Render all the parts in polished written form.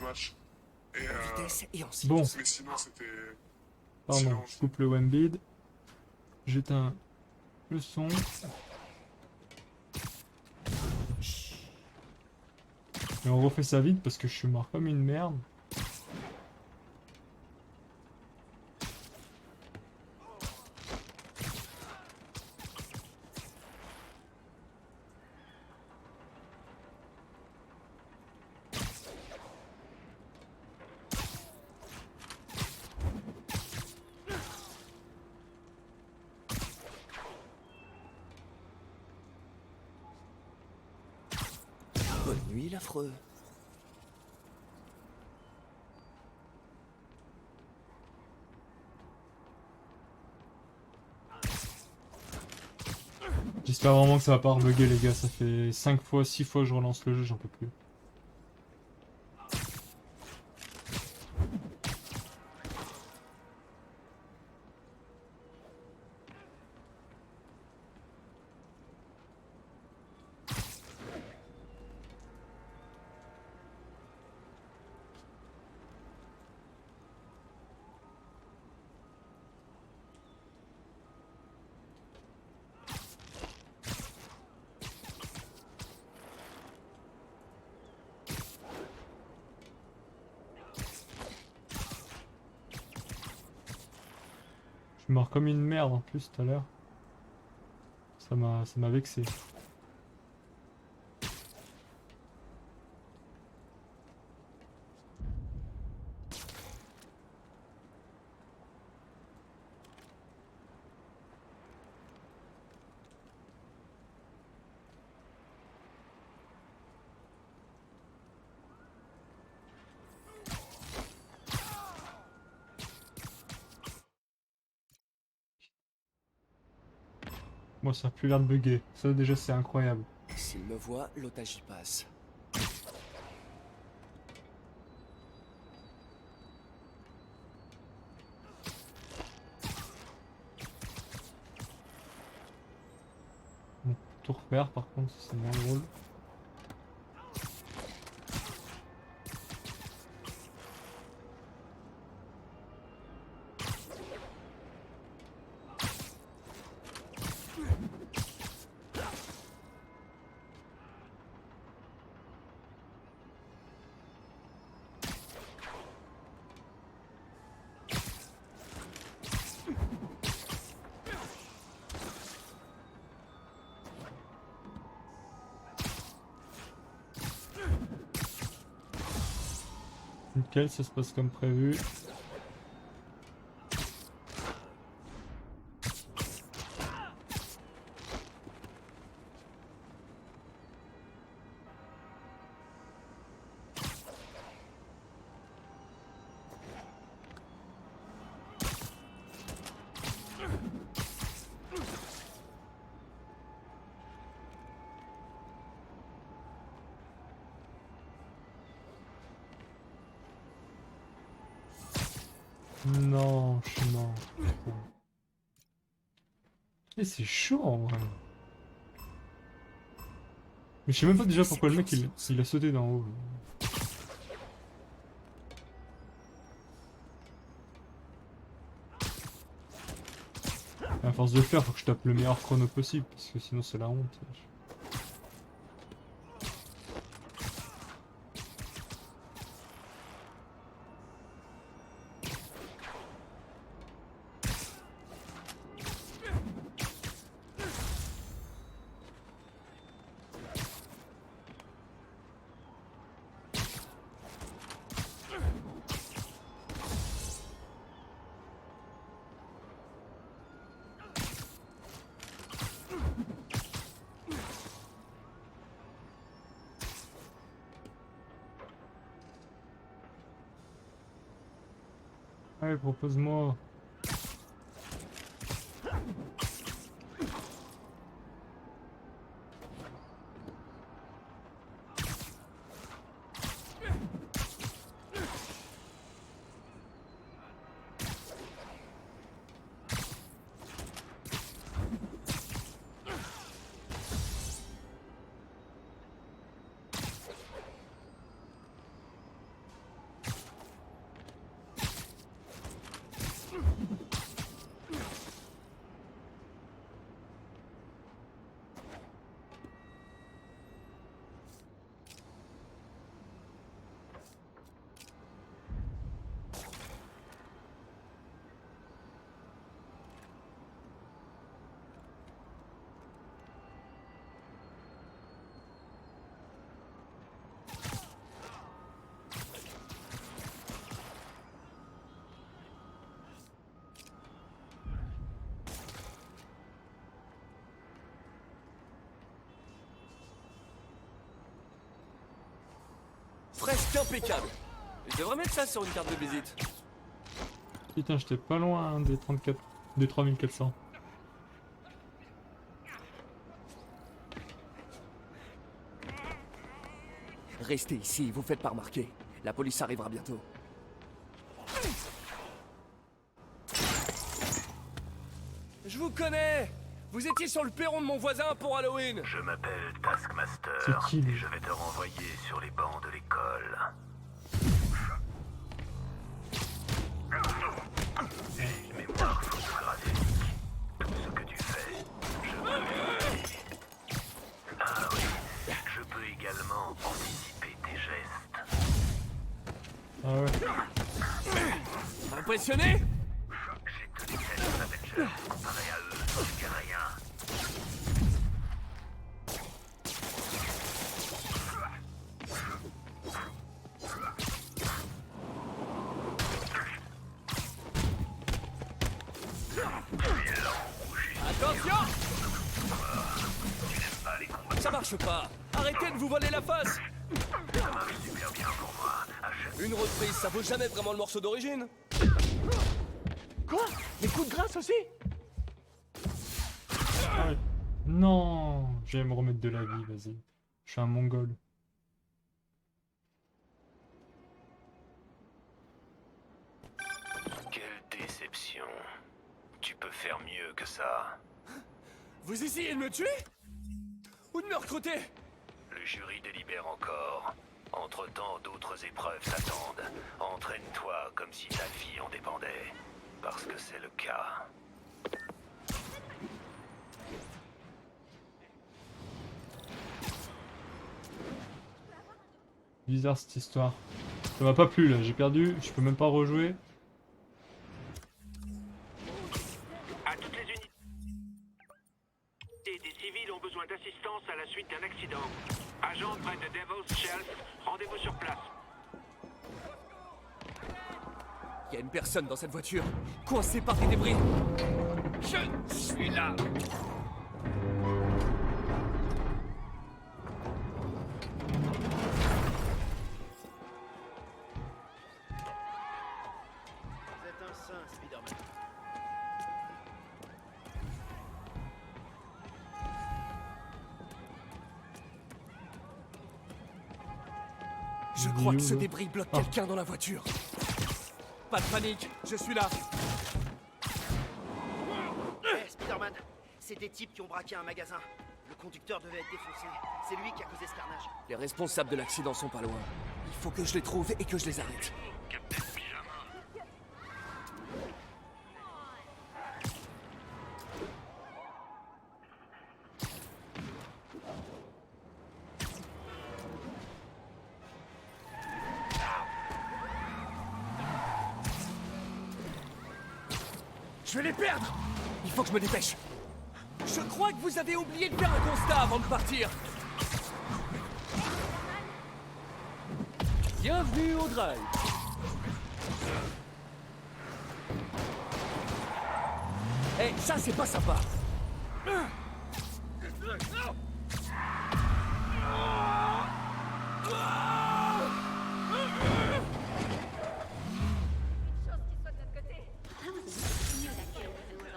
match. Et, Vitesse et en Bon, silence. mais sinon, c'était. pardon, silence. je coupe le one bead. J'éteins le son. Et on refait ça vite parce que je suis mort comme une merde. Bonne nuit, l'affreux. J'espère vraiment que ça va pas rebugger les gars, ça fait 5 fois, 6 fois que je relance le jeu, j'en peux plus. Je suis mort comme une merde en plus tout à l'heure. Ça m'a vexé. Moi ça a plus l'air de bugger. Ça déjà c'est incroyable. S'il me voit, l'otage y passe. Bon, tout refaire par contre, c'est moins drôle. Nickel, ça se passe comme prévu. Non, je suis mort. Putain. Et c'est chaud en vrai. Mais je sais même pas déjà pourquoi le mec il a sauté d'en haut. À force de le faire, faut que je tape le meilleur chrono possible, parce que sinon c'est la honte. Allez, propose-moi. Fresque impeccable. Je devrais mettre ça sur une carte de visite. Putain, j'étais pas loin hein, des 34... des 3400. Restez ici, vous faites pas remarquer. La police arrivera bientôt. Je vous connais! Vous étiez sur le perron de mon voisin pour Halloween! Je m'appelle Taskmaster C'est qui, lui? et je vais te renvoyer sur les bancs de l'école. Une mémoire photographique. Tout ce que tu fais, je peux l'écouter. Ah oui, je peux également anticiper tes gestes. Ah ouais. Impressionné? J'ai tenu tête aux Avengers. Comparé à eux, je n'ai rien. Attention! Ça marche pas! Arrêtez de vous voler la face! Ça marche super bien pour moi. À chaque Une reprise, ça vaut jamais vraiment le morceau d'origine! Quoi? Les coups de grâce aussi? Ah ouais. Non, je vais me remettre de la vie, vas-y. Je suis un mongol. Quelle déception. Tu peux faire mieux que ça. Vous essayez de me tuer? Ou de me recruter? Le jury délibère encore. Entre-temps, d'autres épreuves s'attendent. Entraîne-toi comme si ta vie en dépendait. Parce que c'est le cas. Bizarre cette histoire. Ça m'a pas plu là, j'ai perdu, je peux même pas rejouer. À toutes les unités des civils ont besoin d'assistance à la suite d'un accident. Agent près de Devil's Shelf, rendez-vous sur place. Il y a une personne dans cette voiture, coincée par des débris. Je suis là. Vous êtes un saint, Spider-Man. Je crois que ce débris bloque quelqu'un dans la voiture. Pas de panique, je suis là. Hé, Spider-Man, c'est des types qui ont braqué un magasin. Le conducteur devait être défoncé. C'est lui qui a causé ce carnage. Les responsables de l'accident sont pas loin. Il faut que je les trouve et que je les arrête. Captain Pyjama. Je vais les perdre! Il faut que je me dépêche. Je crois que vous avez oublié de faire un constat avant de partir. Bienvenue au drive. Eh, ça c'est pas sympa.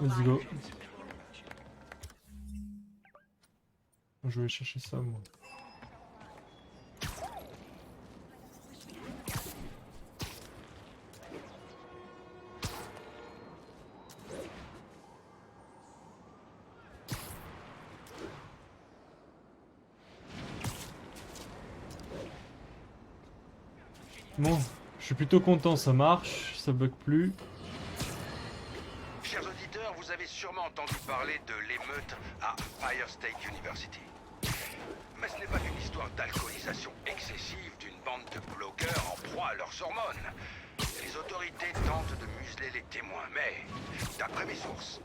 Let's go. Je vais chercher ça moi. Bon, je suis plutôt content, ça marche, ça bug plus. Chers auditeurs, vous avez sûrement entendu parler de l'émeute à Empire State University. Mais ce n'est pas une histoire d'alcoolisation excessive d'une bande de blogueurs en proie à leurs hormones. Les autorités tentent de museler les témoins, mais, d'après mes sources,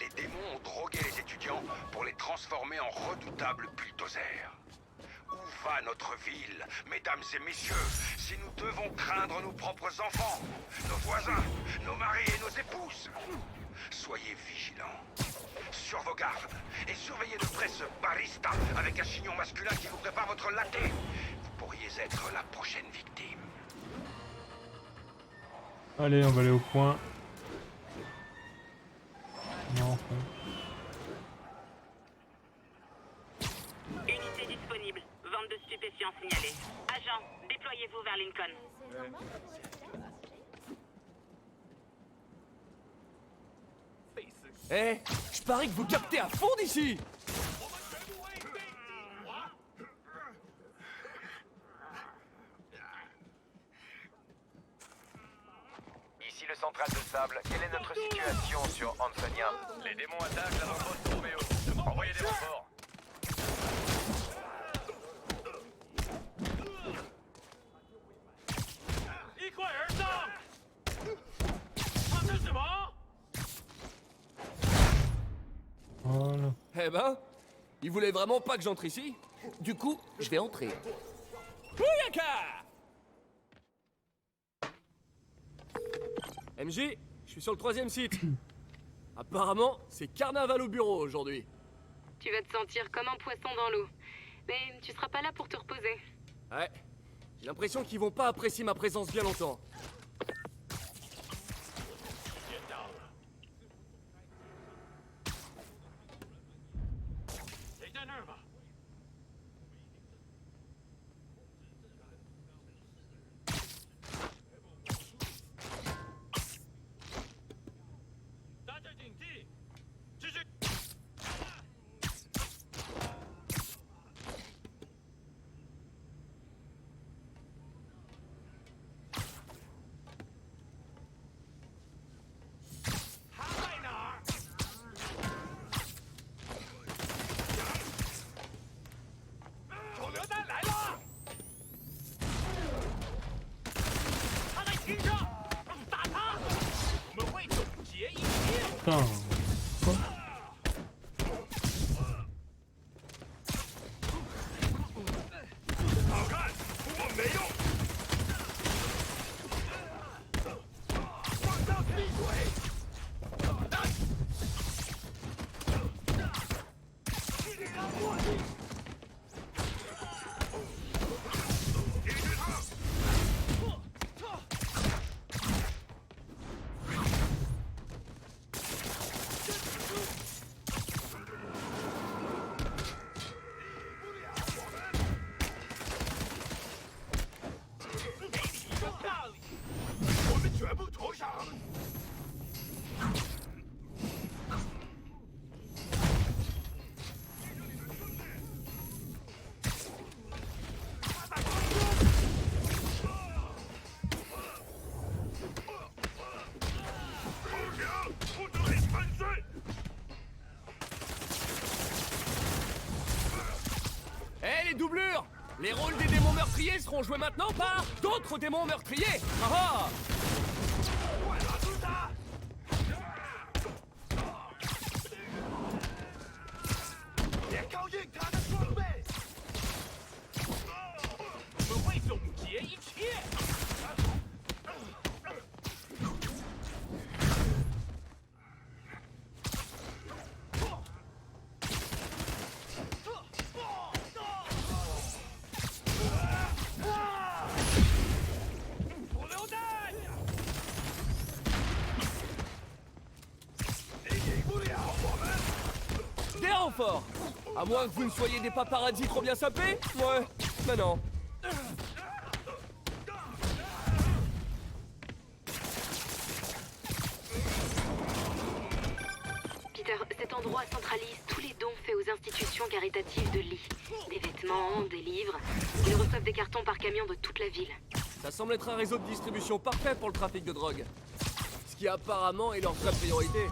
les démons ont drogué les étudiants pour les transformer en redoutables bulldozers. Où va notre ville, mesdames et messieurs, si nous devons craindre nos propres enfants, nos voisins, nos maris et nos épouses? Soyez vigilants, sur vos gardes, et surveillez de près ce barista avec un chignon masculin qui vous prépare votre latte. Vous pourriez être la prochaine victime. Allez, on va aller au point. Non, enfin. Unité disponible. Vente de stupéfiants signalée. Agent, déployez-vous vers Lincoln. Eh, je parie que vous captez à fond d'ici. Ici le central de sable, quelle est notre situation sur Ansonia? Les démons attaquent l'avant-poste Roméo. Envoyez des renforts. Voilà. Eh ben, il voulait vraiment pas que j'entre ici. Du coup, je vais entrer. Bouyaka! MJ, je suis sur le 3e site. Apparemment, c'est carnaval au bureau aujourd'hui. Tu vas te sentir comme un poisson dans l'eau. Mais tu seras pas là pour te reposer. Ouais, j'ai l'impression qu'ils vont pas apprécier ma présence bien longtemps. Putain. Quoi? Eh, les doublures! Les rôles des démons meurtriers seront joués maintenant par d'autres démons meurtriers! Ah ah! Des renforts! À moins que vous ne soyez des paparazzis trop bien sapés? Ouais, mais non. Peter, cet endroit centralise tous les dons faits aux institutions caritatives de Lee. Des vêtements, des livres. Ils reçoivent des cartons par camion de toute la ville. Ça semble être un réseau de distribution parfait pour le trafic de drogue. Ce qui apparemment est leur vraie priorité.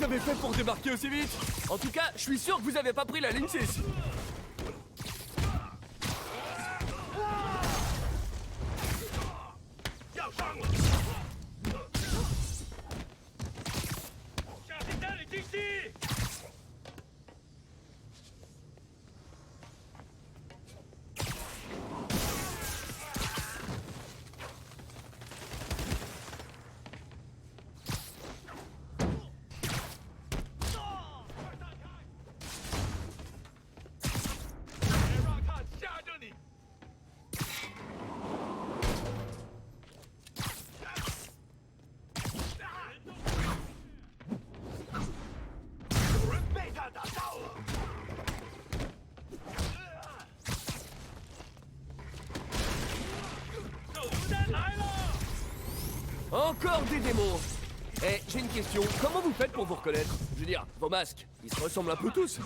avez fait pour débarquer aussi vite? En tout cas, je suis sûr que vous avez pas pris la ligne 6. Encore des démons. Eh, j'ai une question. Comment vous faites pour vous reconnaître? Je veux dire, vos masques, ils se ressemblent un peu tous.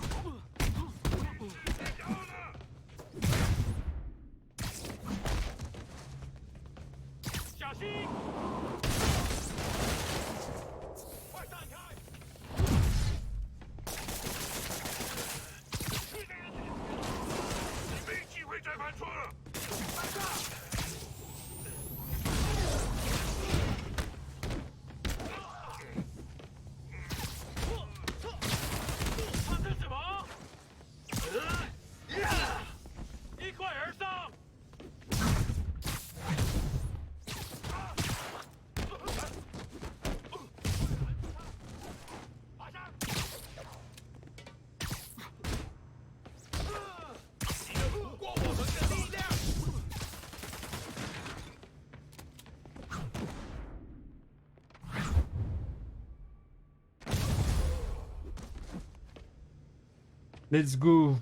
Let's go.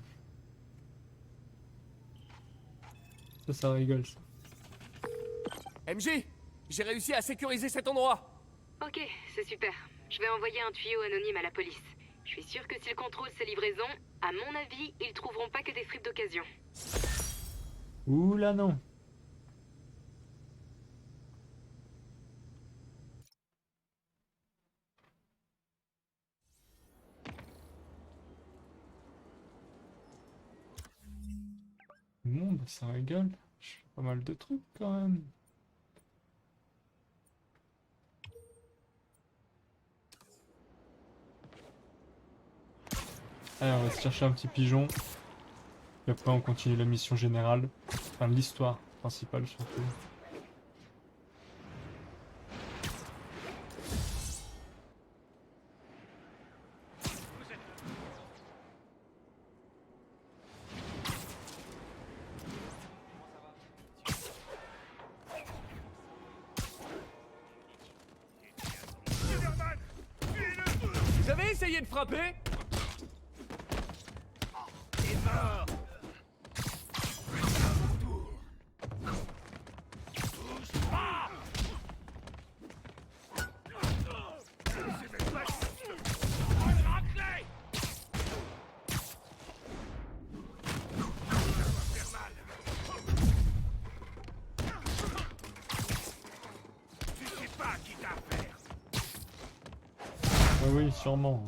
Ça rigole ça. MJ, j'ai réussi à sécuriser cet endroit. Ok, c'est super. Je vais envoyer un tuyau anonyme à la police. Je suis sûr que s'ils contrôlent ces livraisons, à mon avis, ils trouveront pas que des fripes d'occasion. Ouh là non. Bon, bah ça rigole. Je fais pas mal de trucs quand même. Allez, on va se chercher un petit pigeon. Et après on continue la mission générale. Enfin l'histoire principale surtout. Vous avez essayé de frapper? Ah oui, sûrement.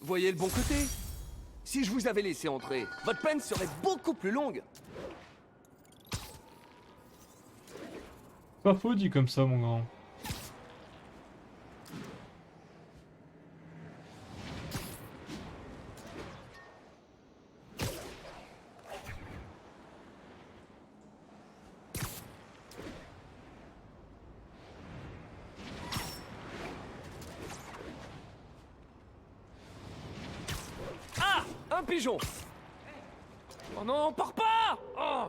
Voyez le bon côté. Si je vous avais laissé entrer, votre peine serait beaucoup plus longue. Pas faux dit comme ça mon grand. Ah! Un pigeon! Oh non, pars pas! Oh!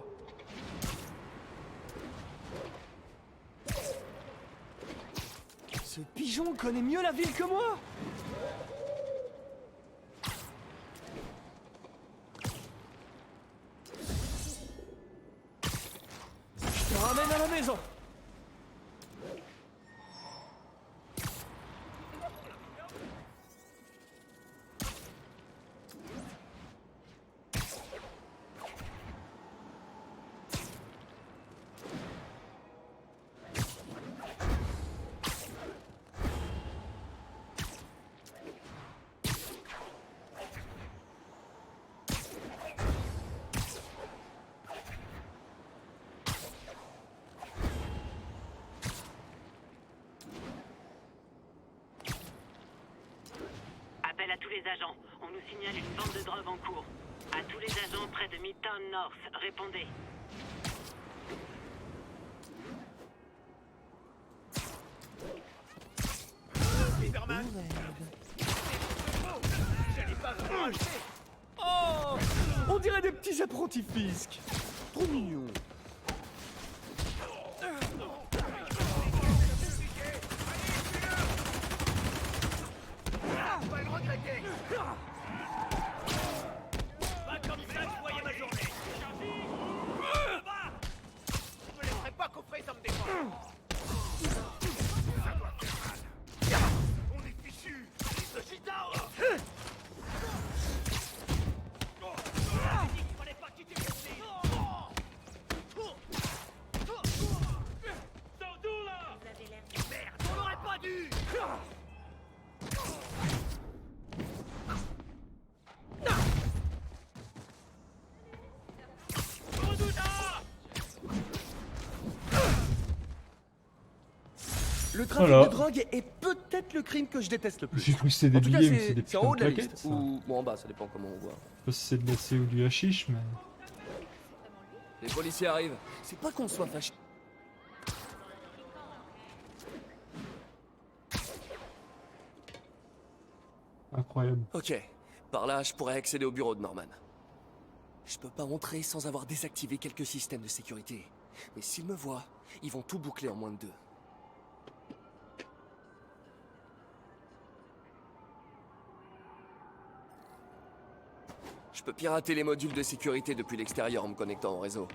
Ce pigeon connaît mieux la ville que moi! Je te ramène à la maison! les agents. On nous signale une bande de drogue en cours. À tous les agents près de Midtown North, répondez. Spider-Man. J'allais pas vraiment acheter. Oh, on dirait des petits apprentis fisc. Trop mignon. On va le regretter. Pas comme ça que je voyais ma journée. Je me laisserai pas coffrer, ça me défend. On est fichus. Le gitan. Il fallait pas quitter le site. Merde, on aurait pas dû. Le trafic Voilà. de drogue est peut-être le crime que je déteste le plus. J'ai cru que c'était En des tout cas, billets, mais c'est des c'est en putains haut de de la plaquettes. liste. Ça. Ou bon, en bas, ça dépend comment on voit. Je sais pas si c'est de l'acé ou du hashish, mais. Les policiers arrivent. C'est pas qu'on soit fâché. Incroyable. Ok, par là, je pourrais accéder au bureau de Norman. Je peux pas entrer sans avoir désactivé quelques systèmes de sécurité. Mais s'ils me voient, ils vont tout boucler en moins de 2. Je peux pirater les modules de sécurité depuis l'extérieur en me connectant au réseau.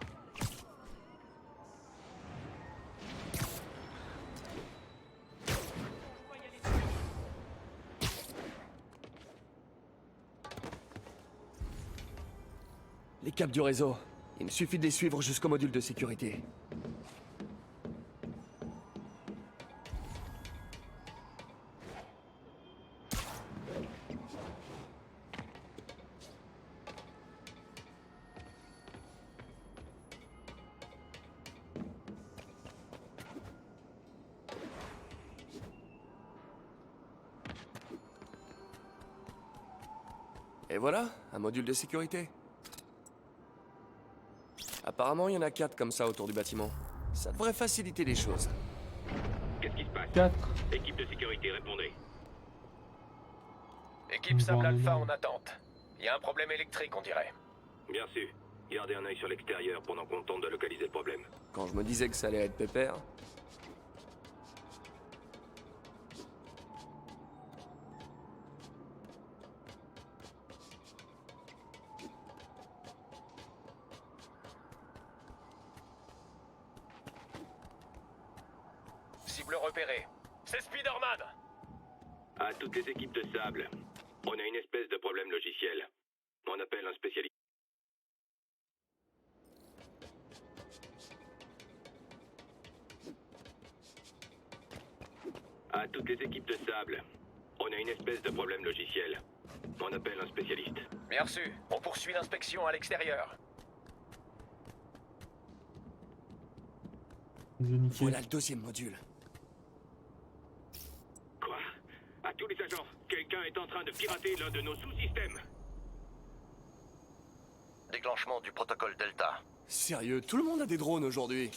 Les câbles du réseau. Il me suffit de les suivre jusqu'au module de sécurité. Et voilà, un module de sécurité. Apparemment, il y en a 4 comme ça autour du bâtiment. Ça devrait faciliter les choses. Qu'est-ce qui se passe? 4. Équipe de sécurité, répondez. Équipe On Sable voit un Alpha énorme. en attente. Il y a un problème électrique, on dirait. Bien sûr. Gardez un œil sur l'extérieur pendant qu'on tente de localiser le problème. Quand je me disais que ça allait être pépère... Cible repérée. C'est Spider-Man! À toutes les équipes de sable, on a une espèce de problème logiciel. On appelle un spécialiste. À toutes les équipes de sable, on a une espèce de problème logiciel. On appelle un spécialiste. Bien reçu. On poursuit l'inspection à l'extérieur. Ils ont niqué. Voilà le deuxième module. Quoi? À tous les agents, quelqu'un est en train de pirater l'un de nos sous-systèmes. Déclenchement du protocole Delta. Sérieux, tout le monde a des drones aujourd'hui.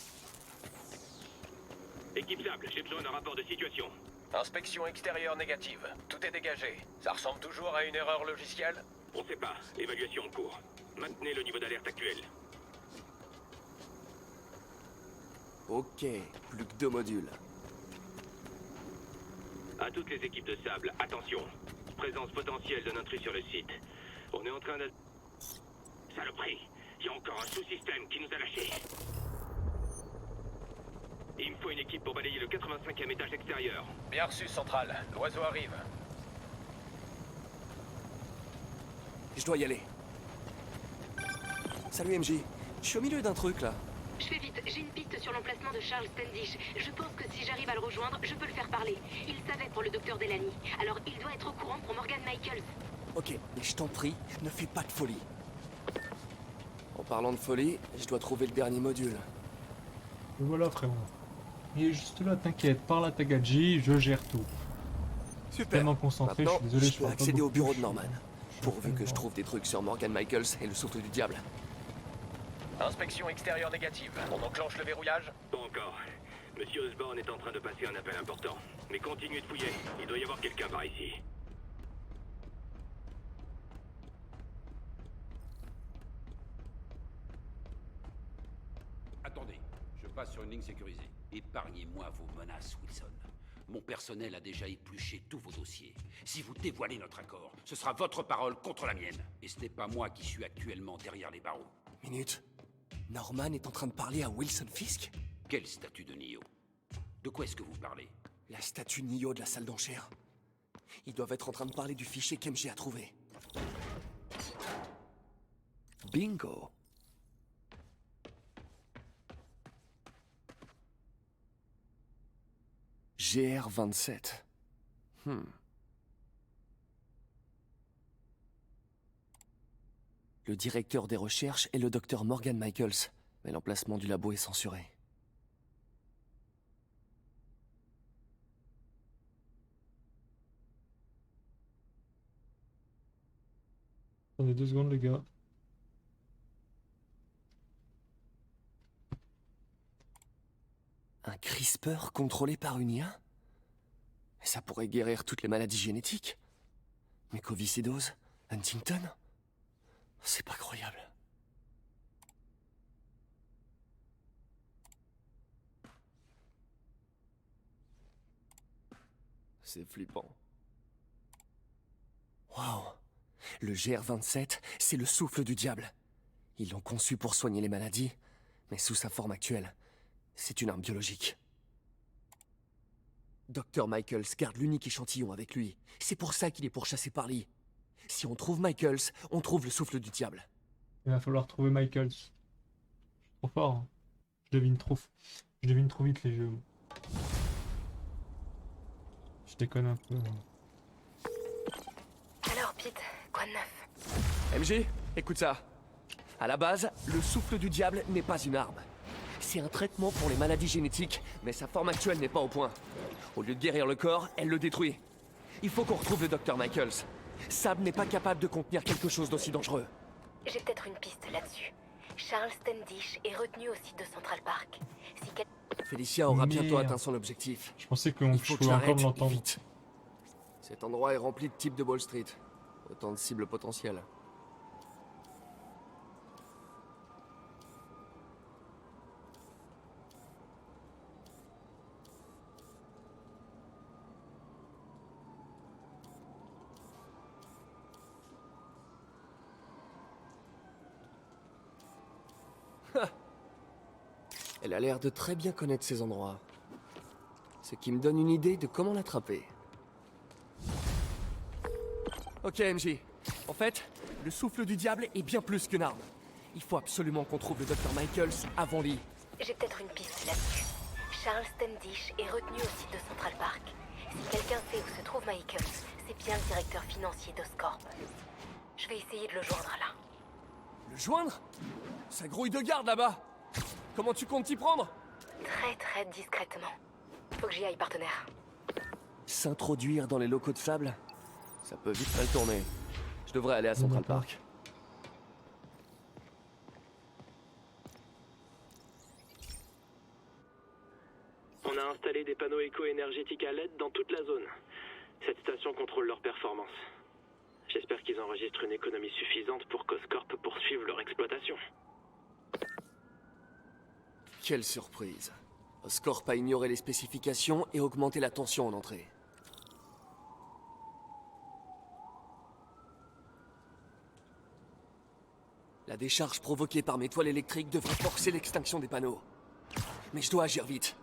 Équipe sable, j'ai besoin d'un rapport de situation. Inspection extérieure négative. Tout est dégagé. Ça ressemble toujours à une erreur logicielle? On sait pas, évaluation en cours. Maintenez le niveau d'alerte actuel. Ok, plus que 2 modules. À toutes les équipes de sable, attention. Présence potentielle d'un intrus sur le site. On est en train de... Saloperie, il y a encore un sous-système qui nous a lâchés. Il me faut une équipe pour balayer le 85e étage extérieur. Bien reçu, Central. L'oiseau arrive. Je dois y aller. Salut MJ. Je suis au milieu d'un truc là. Je fais vite, j'ai une piste sur l'emplacement de Charles Standish. Je pense que si j'arrive à le rejoindre, je peux le faire parler. Il savait pour le docteur Delany. Alors il doit être au courant pour Morgan Michaels. Ok, mais je t'en prie, ne fais pas de folie. En parlant de folie, je dois trouver le dernier module. Et voilà, frérot. Il est juste là, t'inquiète. Parle à Tagaji, je gère tout. Super. Tellement concentré, je Maintenant, suis désolé, je je peux parle pas accéder au beaucoup. bureau de Norman. Pourvu que je trouve des trucs sur Morgan Michaels et le souffle du diable. Inspection extérieure négative. On enclenche le verrouillage? Pas encore. Monsieur Osborne est en train de passer un appel important. Mais continuez de fouiller. Il doit y avoir quelqu'un par ici. Attendez, je passe sur une ligne sécurisée. Épargnez-moi vos menaces, Wilson. Mon personnel a déjà épluché tous vos dossiers. Si vous dévoilez notre accord, ce sera votre parole contre la mienne. Et ce n'est pas moi qui suis actuellement derrière les barreaux. Minute. Norman est en train de parler à Wilson Fisk? Quel statut de Nio? De quoi est-ce que vous parlez? La statue Nio de la salle d'enchères. Ils doivent être en train de parler du fichier qu'MG a trouvé. Bingo. GR27. Le directeur des recherches est le docteur Morgan Michaels, mais l'emplacement du labo est censuré. Attendez 2 secondes, les gars. Un CRISPR contrôlé par une IA? Mais ça pourrait guérir toutes les maladies génétiques. Mucoviscidose, Huntington? C'est pas croyable. C'est flippant. Waouh! Le GR27, c'est le souffle du diable. Ils l'ont conçu pour soigner les maladies, mais sous sa forme actuelle, c'est une arme biologique. Dr. Michaels garde l'unique échantillon avec lui. C'est pour ça qu'il est pourchassé par Lee. Si on trouve Michaels, on trouve le souffle du diable. Il va falloir trouver Michaels. Je suis trop fort. Hein. Je devine trop vite les jeux. Je déconne un peu. Alors, Pete, quoi de neuf? MJ, écoute ça. À la base, le souffle du diable n'est pas une arme. C'est un traitement pour les maladies génétiques, mais sa forme actuelle n'est pas au point. Au lieu de guérir le corps, elle le détruit. Il faut qu'on retrouve le Dr. Michaels. Sab n'est pas capable de contenir quelque chose d'aussi dangereux. J'ai peut-être une piste là-dessus. Charles Standish est retenu au site de Central Park. Si quel... Félicia aura bientôt Merde. atteint son objectif. Je pensais qu'on Il faut que pouvait encore j'arrête, et l'entendre. vite. Cet endroit est rempli de types de Wall Street. Autant de cibles potentielles. Elle a l'air de très bien connaître ces endroits. Ce qui me donne une idée de comment l'attraper. Ok, MJ. En fait, le souffle du diable est bien plus qu'une arme. Il faut absolument qu'on trouve le Dr. Michaels avant Lee. J'ai peut-être une piste là-dessus. Charles Standish est retenu au site de Central Park. Si quelqu'un sait où se trouve Michaels, c'est bien le directeur financier d'Oscorp. Je vais essayer de le joindre là. Le joindre? Ça grouille de garde là-bas. Comment tu comptes t'y prendre? Très très discrètement. Faut que j'y aille, partenaire. S'introduire dans les locaux de sable? Ça peut vite mal tourner. Je devrais aller à Central D'accord. Park. On a installé des panneaux éco-énergétiques à LED dans toute la zone. Cette station contrôle leur performance. J'espère qu'ils enregistrent une économie suffisante pour qu'Oscorp poursuive leur exploitation. Quelle surprise. Oscorp a ignoré les spécifications et augmenté la tension en entrée. La décharge provoquée par mes toiles électriques devrait forcer l'extinction des panneaux. Mais je dois agir vite.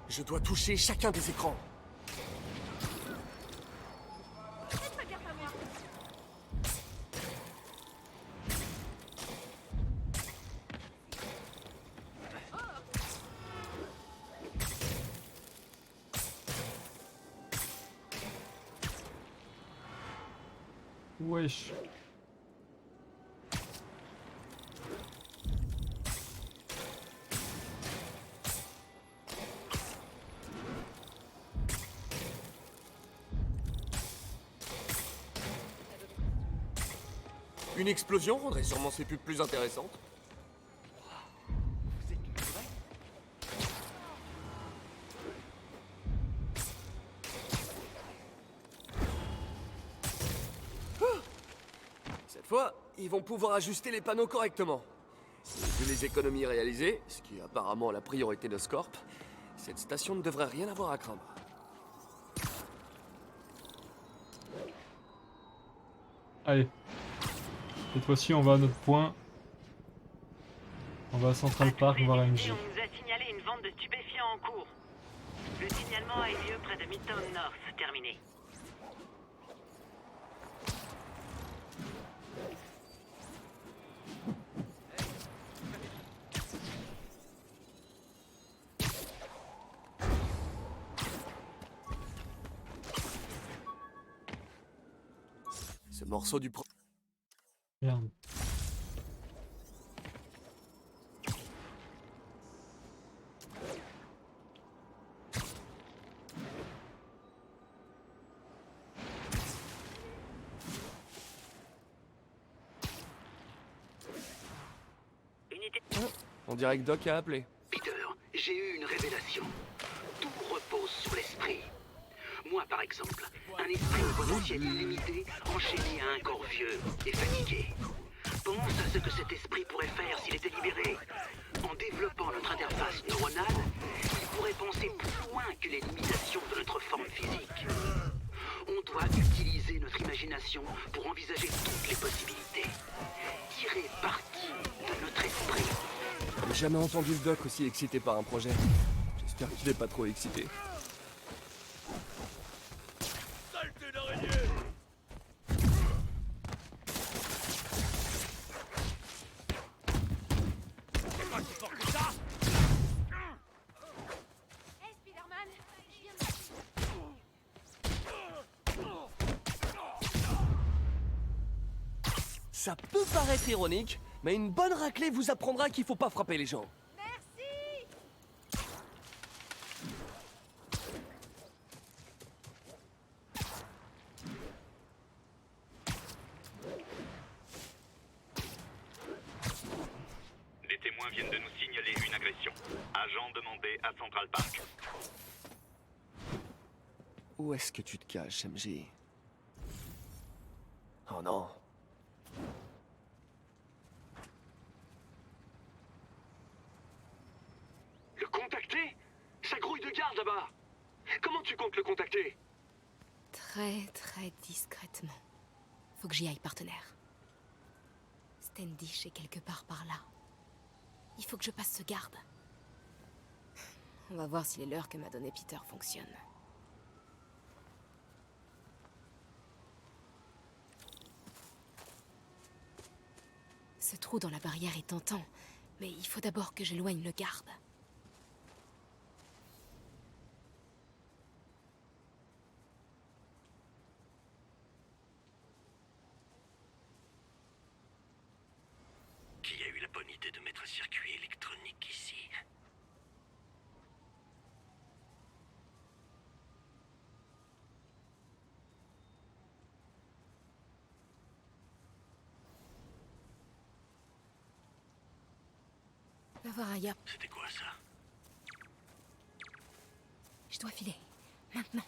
Je dois toucher chacun des écrans. Wesh. Une explosion rendrait sûrement ces pubs plus intéressantes. Vous êtes une vraie? Cette fois, ils vont pouvoir ajuster les panneaux correctement. Et vu les économies réalisées, ce qui est apparemment la priorité d'Oscorp, cette station ne devrait rien avoir à craindre. Allez. Cette fois-ci, on va à notre point. On va à Central Park voir MJ. On nous a signalé une vente de stupéfiants en cours. Le signalement a eu lieu près de Midtown North. Terminé. Ce morceau du... Merde. Unité... On dirait que Doc a appelé. Peter, j'ai eu une révélation. Tout repose sur l'esprit. Moi, par exemple, un esprit au potentiel illimité, enchaîné à un corps vieux et fatigué. Pense à ce que cet esprit pourrait faire s'il était libéré. En développant notre interface neuronale, il pourrait penser plus loin que les limitations de notre forme physique. On doit utiliser notre imagination pour envisager toutes les possibilités. Tirer parti de notre esprit. J'ai jamais entendu le Doc aussi excité par un projet. J'espère qu'il est pas trop excité. Ça peut paraître ironique, mais une bonne raclée vous apprendra qu'il faut pas frapper les gens. Des témoins viennent de nous signaler une agression. Agent demandé à Central Park. Où est-ce que tu te caches, MJ? Oh non. Le contacter? Ça grouille de garde là-bas. Comment tu comptes le contacter? Très discrètement. Faut que j'y aille, partenaire. Standish est quelque part par là. Il faut que je passe ce garde. On va voir si les leurres que m'a donné Peter fonctionnent. Ce trou dans la barrière est tentant, mais il faut d'abord que j'éloigne le garde. Qui a eu la bonne idée de mettre un circuit électronique ici? Va voir Aya. C'était quoi ça? Je dois filer. Maintenant.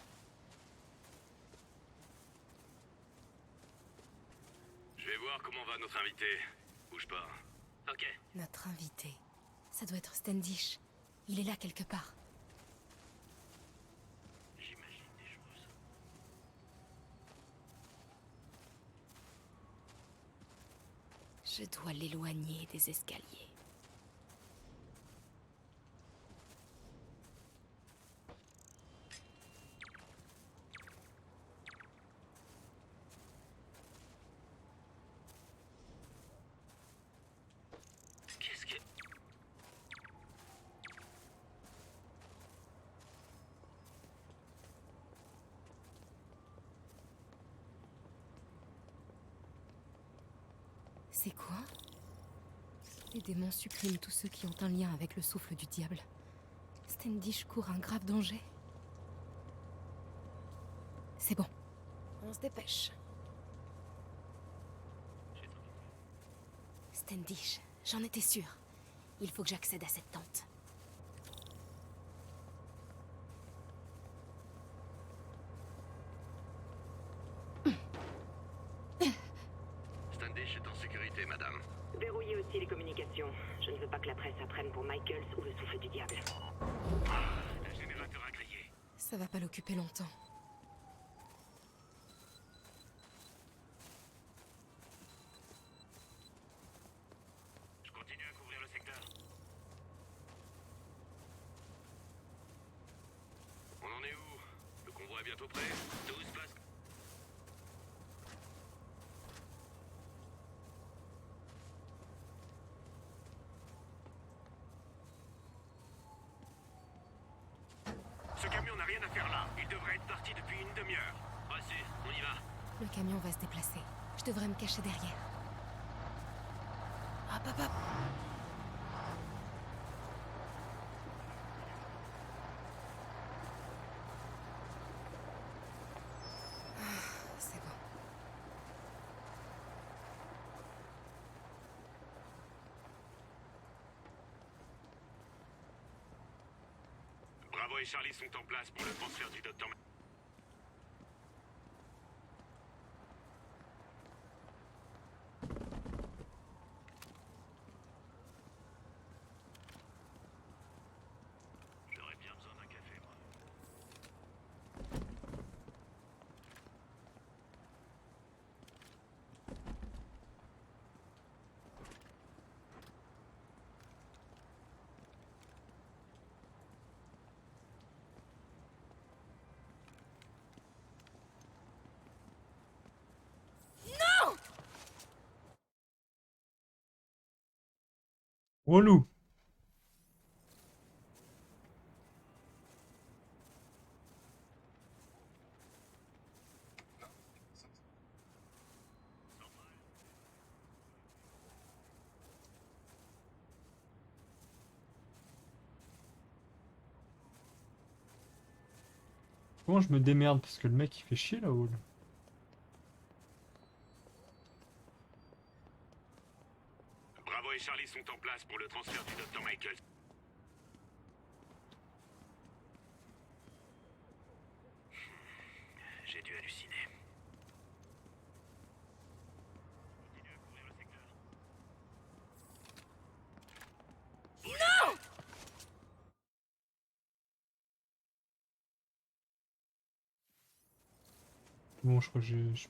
Je vais voir comment va notre invité. Bouge pas. Ok. Notre invité. Ça doit être Standish. Il est là quelque part. J'imagine des choses. Je dois l'éloigner des escaliers. Qu'est-ce que... C'est quoi? Les démons suppriment tous ceux qui ont un lien avec le souffle du diable. Standish court un grave danger. C'est bon. On se dépêche. J'ai trouvé. Standish, j'en étais sûre. Il faut que j'accède à cette tente. Standish est en sécurité, madame. Verrouillez aussi les communications. Je ne veux pas que la presse apprenne pour Michaels ou le souffle du diable. Le générateur a grillé. Ça va pas l'occuper longtemps. Je continue à couvrir le secteur. On en est où? Le convoi est bientôt prêt? Tout se passe. Ce camion n'a rien à faire là. Il devrait être parti depuis une demi-heure. Reçu, on y va. Le camion va se déplacer. Je devrais me cacher derrière. Hop, hop, hop. C'est bon. Bravo et Charlie sont en place pour le transfert du docteur. J'aurais bien besoin d'un café, moi. Relou. Comment je me démerde parce que le mec il fait chier là-haut. Là. Bravo et Charlie sont en place pour le transfert du docteur Michaels. J'ai dû halluciner. Continue à couvrir le secteur. Bon, je crois que j'ai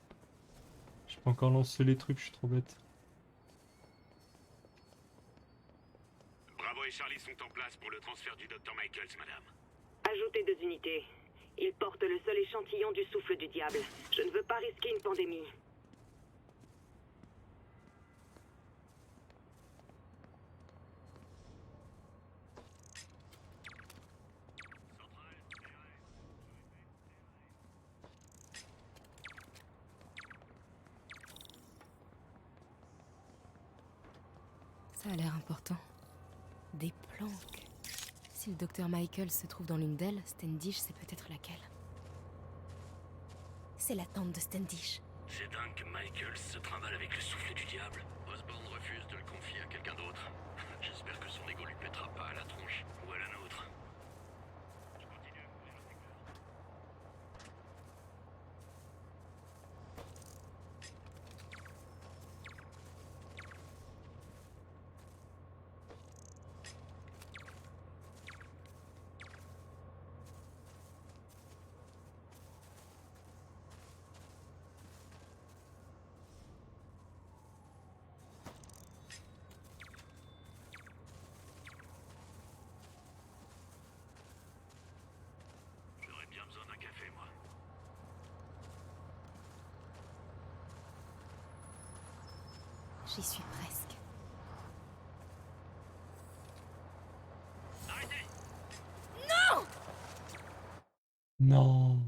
pas encore lancé les trucs, je suis trop bête. Bravo et Charlie sont en place pour le transfert du docteur Michaels, madame. Ajoutez 2 unités. Ils portent le seul échantillon du souffle du diable. Je ne veux pas risquer une pandémie. Ça a l'air important. Des planques. Si le docteur Michael se trouve dans l'une d'elles, Standish sait peut-être laquelle. C'est la tente de Standish. C'est dingue que Michaels se trimballe avec le souffle du diable. Osborn refuse de le confier à quelqu'un d'autre. J'espère que son ego lui pètera pas à la tronche ou à la nôtre. Je continue à couvrir le secteur. J'aurais bien besoin d'un café, moi. J'y suis presque. Arrêtez! Non.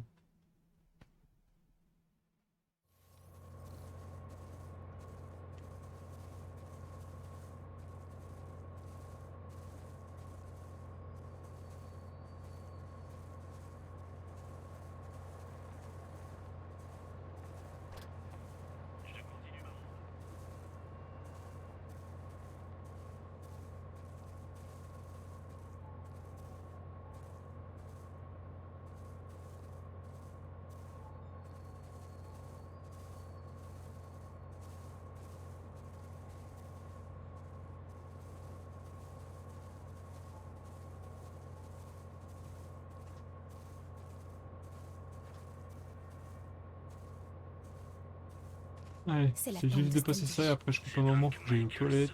Ouais, C'est la j'ai tente juste de dépassé Standish. ça et après je coupe un moment, faut que j'aille aux toilettes.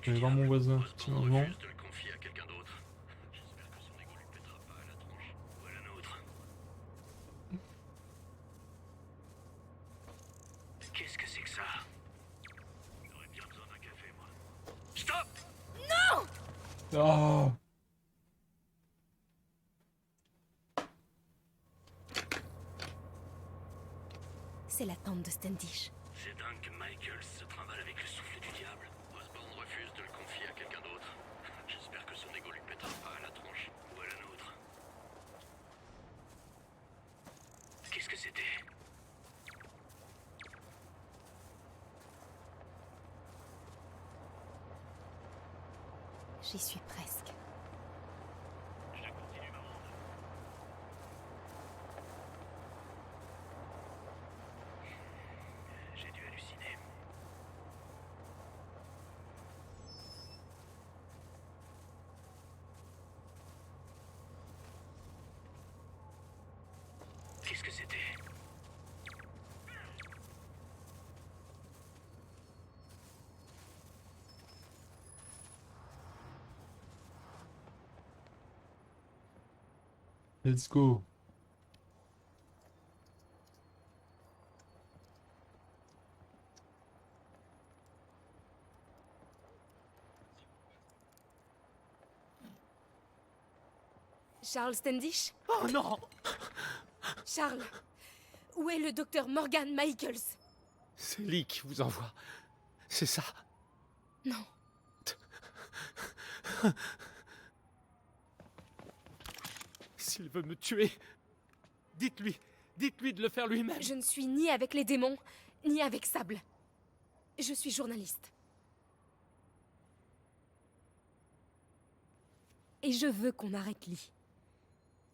Je vais voir mon voisin, petit moment. refuse de le confier à quelqu'un d'autre. J'espère que son ego lui pètera pas à la tronche. Ou à la nôtre. Qu'est-ce que c'est que ça? J'aurais bien besoin d'un café, moi. Stop! Oh! C'est la tente de Standish. C'est dingue que Michaels se trimballe avec le souffle du diable. Osborn refuse de le confier à quelqu'un d'autre. J'espère que son ego lui pètera pas à la tronche. Ou à la nôtre. Qu'est-ce que c'était? J'y suis presque. Je continue ma ronde. J'ai dû halluciner. Qu'est-ce que c'était? Let's go. Charles Standish? Oh non! Charles, où est le docteur Morgan Michaels? C'est Lee qui vous envoie. C'est ça? Non. S'il veut me tuer, dites-lui de le faire lui-même. Je ne suis ni avec les démons, ni avec Sable. Je suis journaliste. Et je veux qu'on arrête Lee.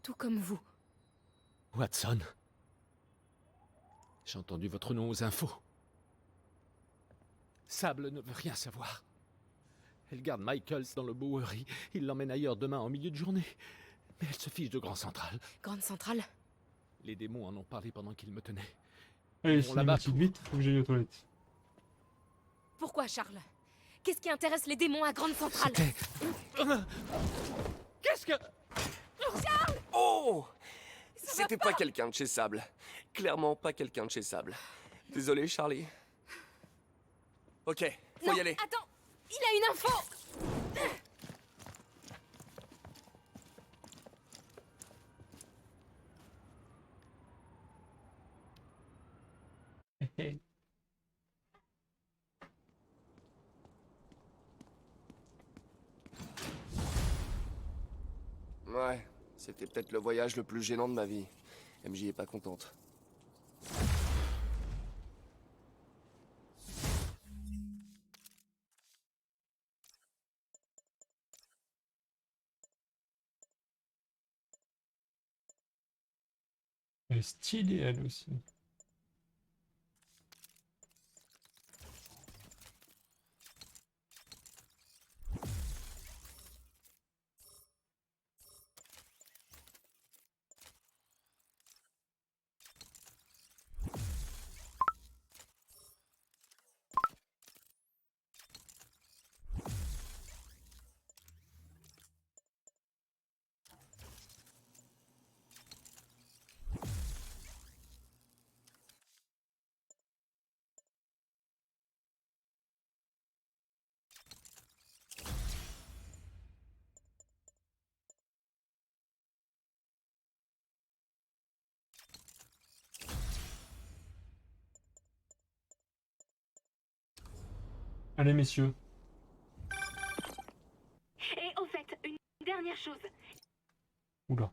Tout comme vous. Watson. J'ai entendu votre nom aux infos. Sable ne veut rien savoir. Elle garde Michaels dans le Bowery. Il l'emmène ailleurs demain en milieu de journée. Mais elle se fiche de Grand Central. Grande Centrale? Les démons en ont parlé pendant qu'ils me tenaient. Allez, Bon, là-bas, cinématique vite, faut que j'aille aux toilettes. Pourquoi, Charles? Qu'est-ce qui intéresse les démons à Grande Centrale? C'était... Qu'est-ce que... Oh! C'était pas quelqu'un de chez Sable. Clairement pas quelqu'un de chez Sable. Désolé, Charlie. Ok, faut Non, y aller. attends! Il a une info! Ouais, c'était peut-être le voyage le plus gênant de ma vie. MJ est pas contente. Elle est stylée, elle aussi. Allez, messieurs. Et au fait, une dernière chose. Oula.